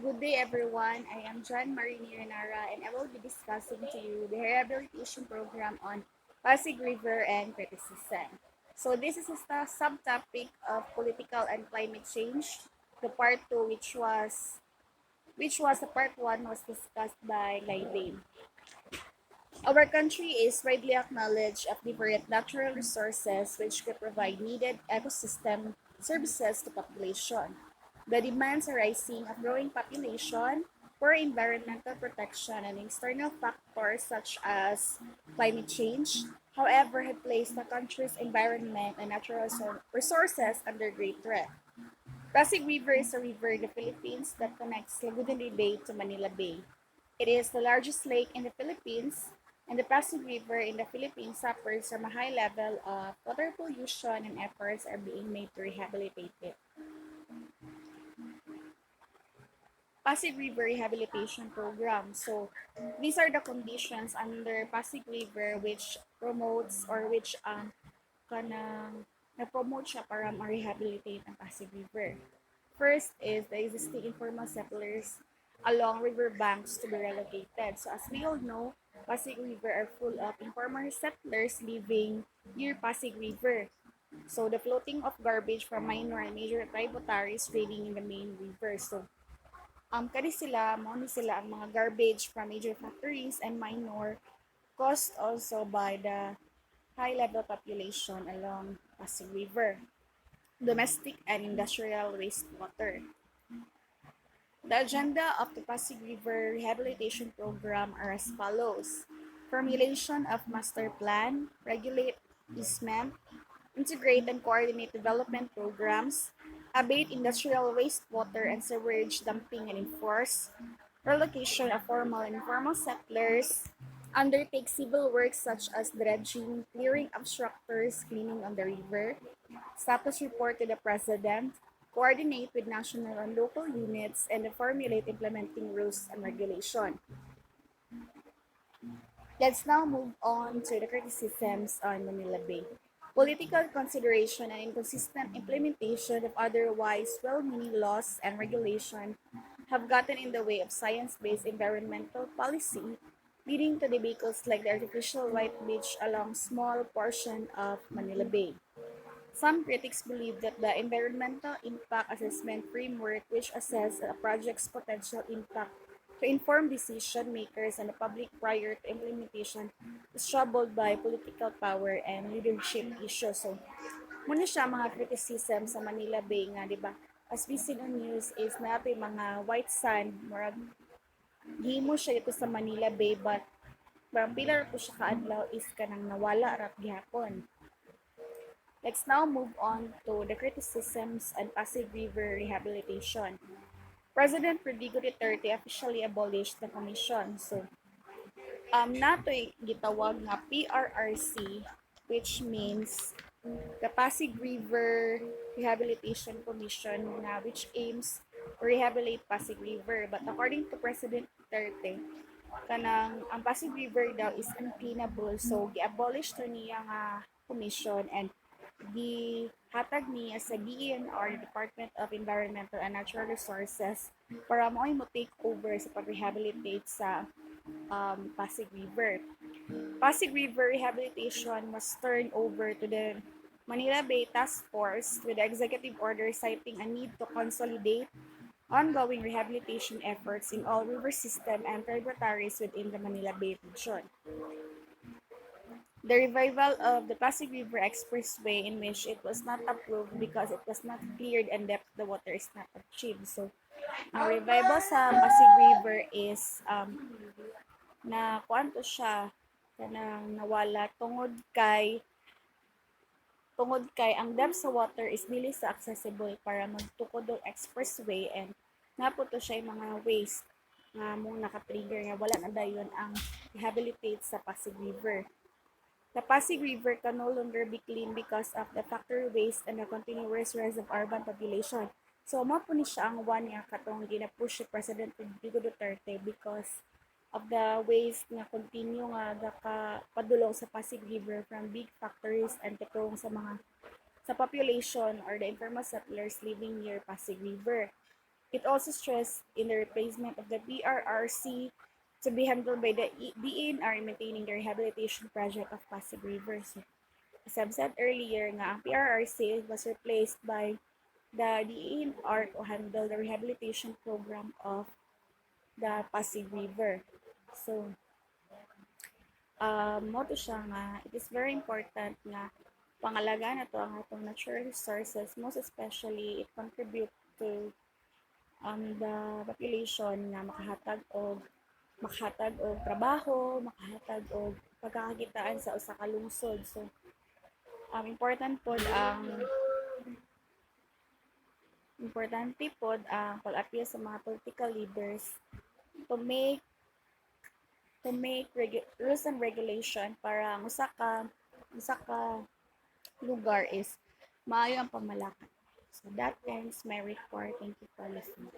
Good day, everyone. I am John Marie Niranara, and I will be discussing to you the rehabilitation program on Pasig River and criticism. So this is a subtopic of political and climate change. The part two, which was the part one, was discussed by Laidane. Our country is widely acknowledged of different natural resources which can provide needed ecosystem services to population. The demands arising of growing population, poor environmental protection, and external factors such as climate change, however, have placed the country's environment and natural resources under great threat. Pasig River is a river in the Philippines that connects Laguna Bay to Manila Bay. It is the largest lake in the Philippines, and the Pasig River in the Philippines suffers from a high level of water pollution and efforts are being made to rehabilitate it. Pasig River Rehabilitation Program. So, these are the conditions under Pasig River which promotes or which kanang na-promote siya para ma-rehabilitate ang Pasig River. First is the existing informal settlers along river banks to be relocated. So as we all know, Pasig River are full of informal settlers living near Pasig River. So the floating of garbage from minor and major tributaries draining in the main river. So kani sila, mo ni sila ang mga garbage from major factories and minor caused also by the high level population along Pasig River, domestic and industrial wastewater. The agenda of the Pasig River Rehabilitation Program are as follows: formulation of master plan, regulate easement, integrate and coordinate development programs, abate industrial wastewater and sewage dumping and enforce, relocation of formal and informal settlers, undertake civil works such as dredging, clearing obstructors, cleaning on the river, status report to the President, coordinate with national and local units, and formulate implementing rules and regulation. Let's now move on to the criticisms on Manila Bay. Political consideration and inconsistent implementation of otherwise well-meaning laws and regulation have gotten in the way of science-based environmental policy, leading to debacles like the artificial white beach along small portion of Manila Bay. Some critics believe that the environmental impact assessment framework, which assesses a project's potential impact to inform decision makers and the public prior to implementation, is troubled by political power and leadership issues. So, muna siya mga criticism sa Manila Bay nga, di ba? As we see on news is natin mga white sand, murag himo siya ito sa Manila Bay, but parang pilar po siya kaadlaw is kanang nawala rap gihapon. Let's now move on to the criticisms on Pasig River rehabilitation. President Rodrigo Duterte officially abolished the commission. So, nato'y gitawag nga PRRC, which means the Pasig River Rehabilitation Commission na which aims to rehabilitate Pasig River. But according to President Duterte, kanang ang Pasig River daw is uncleanable. So, gi-abolish to niya nga commission and gihatag niya sa DENR, Department of Environmental and Natural Resources, para mo take over sa pag-rehabilitate sa Pasig River. Pasig River rehabilitation was turned over to the Manila Bay Task Force with the executive order citing a need to consolidate ongoing rehabilitation efforts in all river system and tributaries within the Manila Bay region. The revival of the Pasig River Expressway, in which it was not approved because it was not cleared and depth the water is not achieved. So, ang revival sa Pasig River is na kuanto siya kanang nawala tungod kay ang depth sa water is dili sa accessible para magtukod og expressway and naputo siya yung mga waste nga mong naka-trigger nga wala na dayon ang rehabilitate sa Pasig River. The Pasig River can no longer be clean because of the factory waste and the continuous rise of urban population. So, mo po ni siya ang one nga katong gina-push si President Rodrigo Duterte because of the waste nga continue nga padulong sa Pasig River from big factories and katong sa population or the informal settlers living near Pasig River. It also stressed in the replacement of the BRRC to be handled by the DNR in maintaining the rehabilitation project of Pasig River. So, as I've said earlier, nga ang PRRC was replaced by the DNR to handle the rehabilitation program of the Pasig River. So, mo to siya nga, it is very important nga pangalagaan na to ang atong natural resources, most especially it contribute to the population nga makahatag og trabaho, makahatag og pagkakakitaan sa usa ka lungsod. So, importante pod ang pag-appeal sa mga political leaders to make rules and regulation para ang usa ka lugar is maayo ang pamalakad. So that ends my report. Thank you for listening.